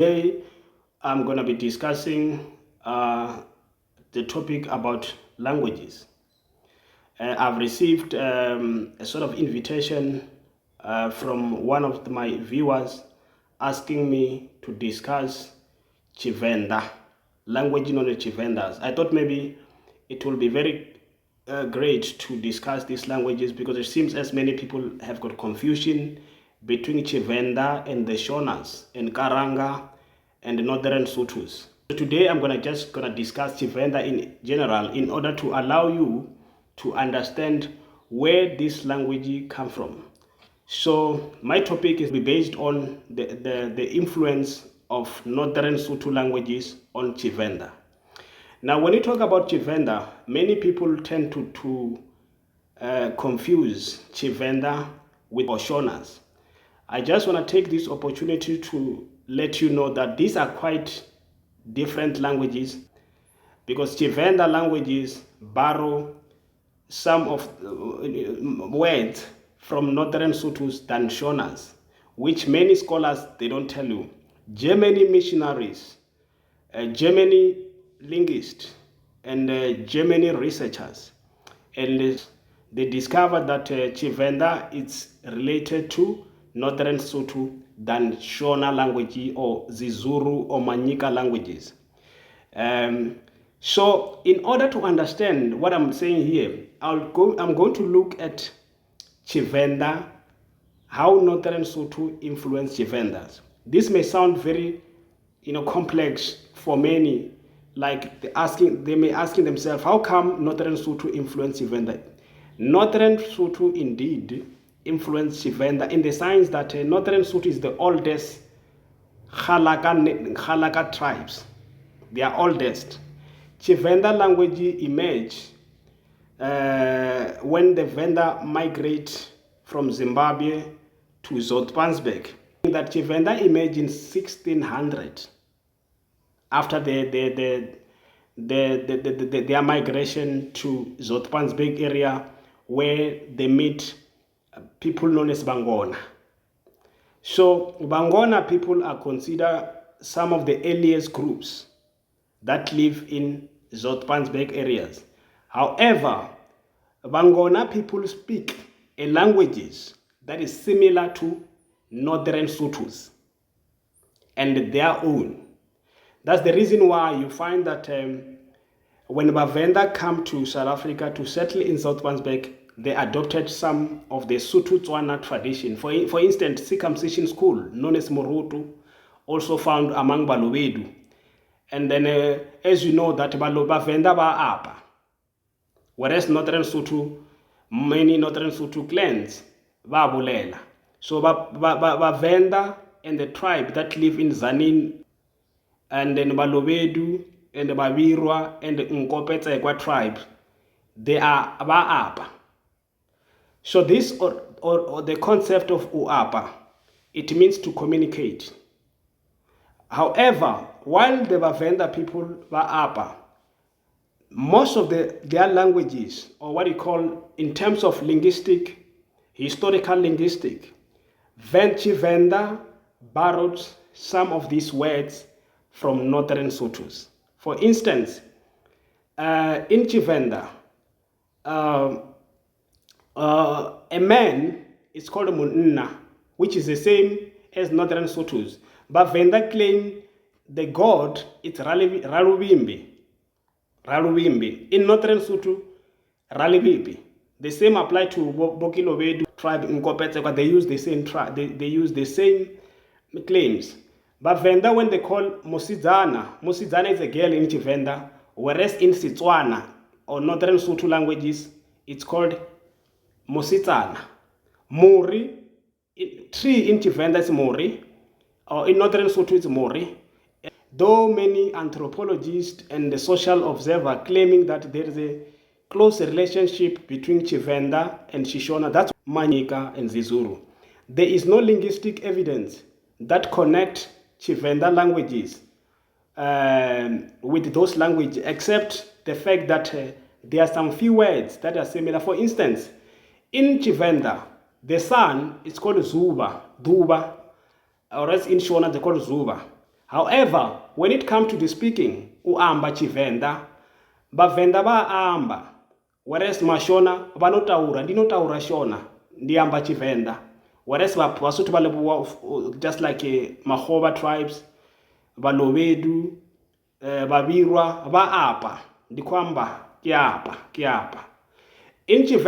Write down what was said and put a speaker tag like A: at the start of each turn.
A: Today, I'm going to be discussing the topic about languages. I've received a sort of invitation from one of my viewers asking me to discuss Tshivenda, language known as Tshivendas. I thought maybe it will be very great to discuss these languages because it seems as many people have got confusion between Tshivenda and the Shonas and Karanga and the Northern Sothos. So today I'm just gonna discuss Tshivenda in general in order to allow you to understand where this language come from. So my topic is based on the influence of Northern Sotho languages on Tshivenda. Now, when you talk about Tshivenda, many people tend to confuse Tshivenda with Oshonas. I just want to take this opportunity to let you know that these are quite different languages because Tshivenda languages borrow some of words from Northern Sothos than Shonas, which many scholars, they don't tell you. Germany missionaries, Germany linguists, and Germany researchers, and they discovered that Tshivenda is related to Northern Sotho than Shona language or Zizuru or Manyika languages. So in order to understand what I'm saying here, I'm going to look at Tshivenda, how Northern Sotho influenced Tshivendas. This may sound very, complex for many. Like they may asking themselves, how come Northern Sotho influenced Tshivenda? Northern Sotho indeed influenced Tshivenda in the sense that Northern Sotho is the oldest Khalaka tribes. They are oldest. Tshivenda language emerged when the Venda migrate from Zimbabwe to Zoutpansberg. That Tshivenda emerged in 1600 after their migration to Zoutpansberg area where they meet people known as Bangona. So Bangona people are considered some of the earliest groups that live in Zoutpansberg areas. However, Bangona people speak a languages that is similar to Northern Sothos and their own. That's the reason why you find that when Bavenda come to South Africa to settle in Zoutpansberg, they adopted some of the Sotho-Tswana tradition. For instance, circumcision school, known as Moroto, also found among BaLobedu. And then, as you know, that Bavenda ba apa. Whereas Northern Sotho, many Northern Sotho clans, ba bolela. So Bavenda and the tribe that live in Zanin, and then BaLobedu, and the Babirwa, and the Nkopetsekwa tribe, they are ba-apa. So this, or the concept of uapa, it means to communicate. However, while the Bavenda people ba-apa, most of their languages, or what you call in terms of linguistic, historical linguistic, Tshivenda borrowed some of these words from Northern Sothos. For instance, in Tshivenda, a man is called a Munna, which is the same as Northern Sothos. But Venda claim the god is Ralubimbi. In Northern Sotho, Ralibibi. The same apply to BaLobedu tribe in Nkopetsekwa. They use the same they use the same claims. But Venda, when they call Mosidzana is a girl in Tshivenda, whereas in Setswana or Northern Sotho languages, it's called Mositsana. Mori, tree in Tshivenda is Mori, or in Northern Sotho it's Mori. Though many anthropologists and the social observer claiming that there is a close relationship between Tshivenda and Shishona, that's Manyika and Zizuru, there is no linguistic evidence that connect Tshivenda languages with those languages, except the fact that there are some few words that are similar. For instance, in Tshivenda, the sun is called Duba, or as in Shona they call Zuba. However, when it comes to the speaking, uamba Tshivenda, Bavenda ba amba, whereas Mashona vanotaura, ndinotaura Shona, ndiamba Tshivenda. Whereas Basotho ba just like Makgoba tribes, BaLobedu, Babirwa, ba apa, ndikwamba, kiapa. In Tshivenda,